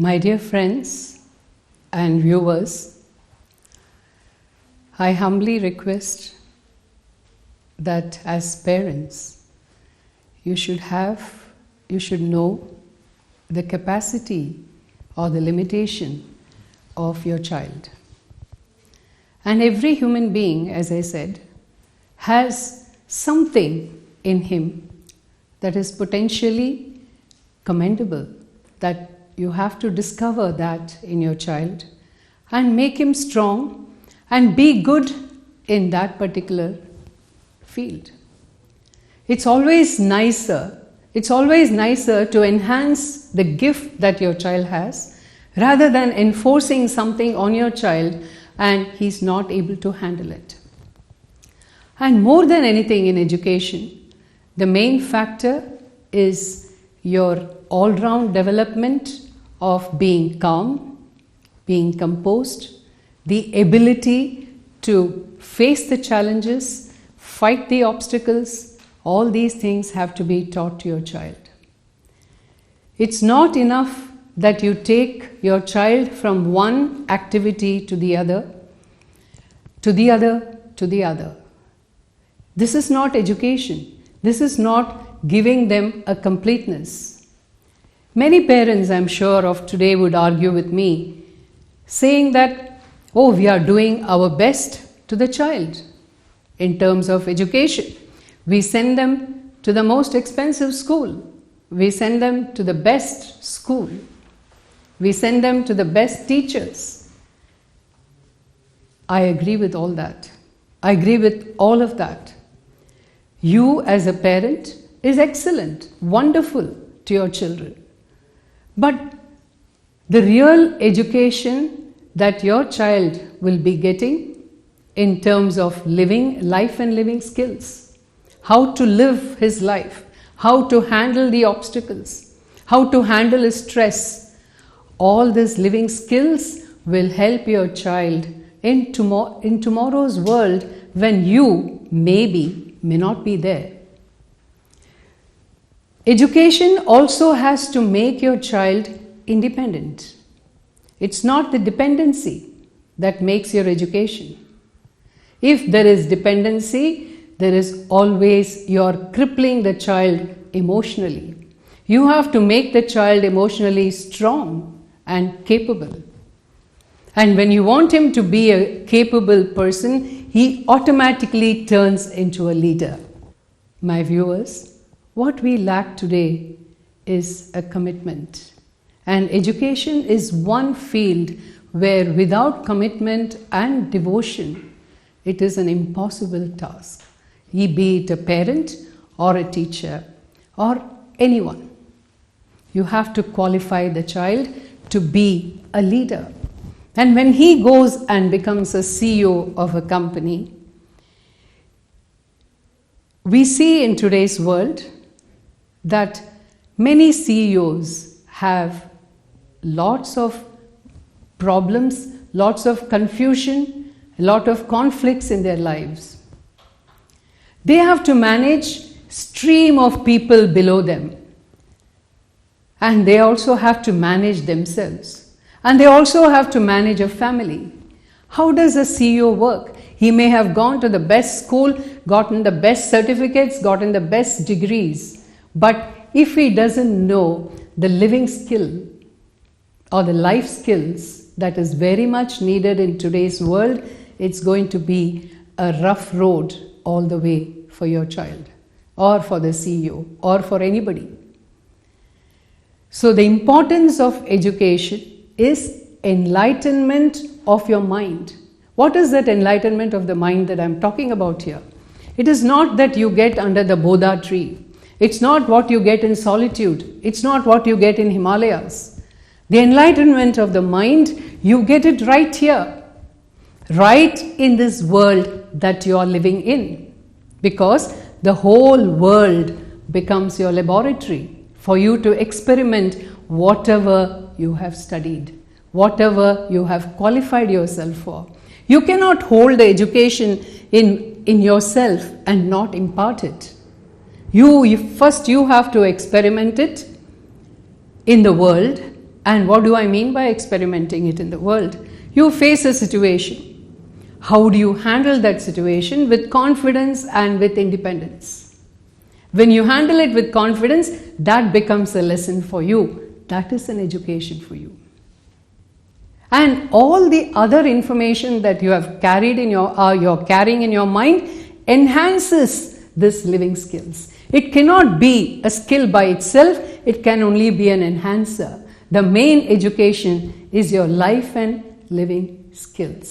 My dear friends and viewers, I humbly request that as parents, you should know the capacity or the limitation of your child. And every human being, as I said, has something in him that is potentially commendable, that you have to discover that in your child and make him strong and be good in that particular field. It's always nicer to enhance the gift that your child has rather than enforcing something on your child and he's not able to handle it. And more than anything in education, the main factor is your all-round development of being calm, being composed, the ability to face the challenges, fight the obstacles. All these things have to be taught to your child. It's not enough that you take your child from one activity to the other, to the other, to the other. This is not education. This is not giving them a completeness. Many parents, I'm sure, of today would argue with me, saying that, oh, we are doing our best to the child in terms of education. We send them to the most expensive school. We send them to the best school. We send them to the best teachers. I agree with all that. I agree with all of that. You as a parent is excellent, wonderful to your children. But the real education that your child will be getting in terms of living life and living skills, how to live his life, how to handle the obstacles, how to handle his stress, all these living skills will help your child in tomorrow's world when you may not be there. Education also has to make your child independent. It's not the dependency that makes your education. If there is dependency, there is always you're crippling the child emotionally. You have to make the child emotionally strong and capable. And when you want him to be a capable person, he automatically turns into a leader. My viewers, what we lack today is a commitment. And education is one field where without commitment and devotion, it is an impossible task. Be it a parent or a teacher or anyone. You have to qualify the child to be a leader. And when he goes and becomes a CEO of a company, we see in today's world that many CEOs have lots of problems, lots of confusion, a lot of conflicts in their lives. They have to manage stream of people below them. And they also have to manage themselves. And they also have to manage a family. How does a CEO work? He may have gone to the best school, gotten the best certificates, gotten the best degrees. But if he doesn't know the living skill or the life skills that is very much needed in today's world, it's going to be a rough road all the way for your child or for the CEO or for anybody. So the importance of education is enlightenment of your mind. What is that enlightenment of the mind that I'm talking about here? It is not that you get under the Bodha tree. It's not what you get in solitude. It's not what you get in Himalayas. The enlightenment of the mind, you get it right here, right in this world that you are living in. Because the whole world becomes your laboratory for you to experiment whatever you have studied, whatever you have qualified yourself for. You cannot hold the education in yourself and not impart it. First you have to experiment it in the world And what do I mean by experimenting it in the world? You face a situation. How do you handle that situation with confidence and with independence? When you handle it with confidence, that becomes a lesson for you. That is an education for you. And all the other information that you have carried in you're carrying in your mind enhances this living skills. It cannot be a skill by itself. It can only be an enhancer. The main education is your life and living skills.